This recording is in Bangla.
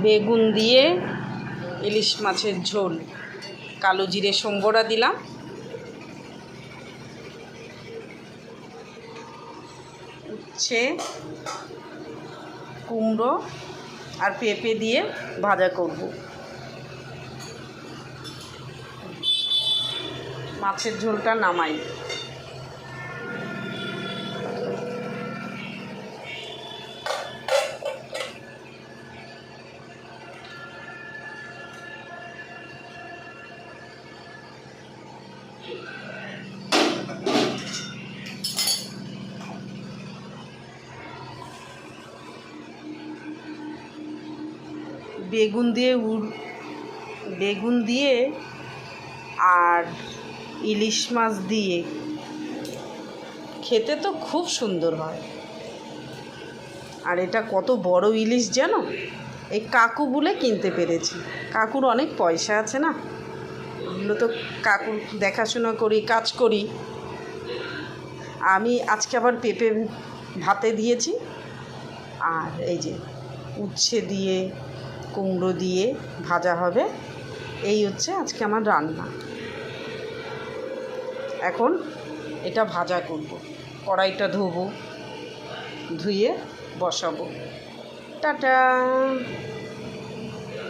বেগুন দিয়ে ইলিশ মাছের ঝোল, কালো জিরে সম্বরা দিলাম, উচ্ছে, কুমড়ো আর পেঁপে দিয়ে ভাজা করব। মাছের ঝোলটা নামাই। বেগুন দিয়ে আর ইলিশ মাছ দিয়ে খেতে তো খুব সুন্দর হয়। আর এটা কত বড় ইলিশ জানো, এই কাকু বলে কিনতে পেরেছি। কাকুর অনেক পয়সা আছে না, এগুলো তো কাকুর দেখাশোনা করি, কাজ করি। আমি আজকে আবার পেঁপে ভাতে দিয়েছি, আর এই যে উচ্ছে দিয়ে কুমড়ো দিয়ে ভাজা হবে। এই হচ্ছে আজকে আমার রান্না। এখন এটা ভাজা করব, কড়াইটা ধোবো, ধুয়ে বসাবো। টাটা।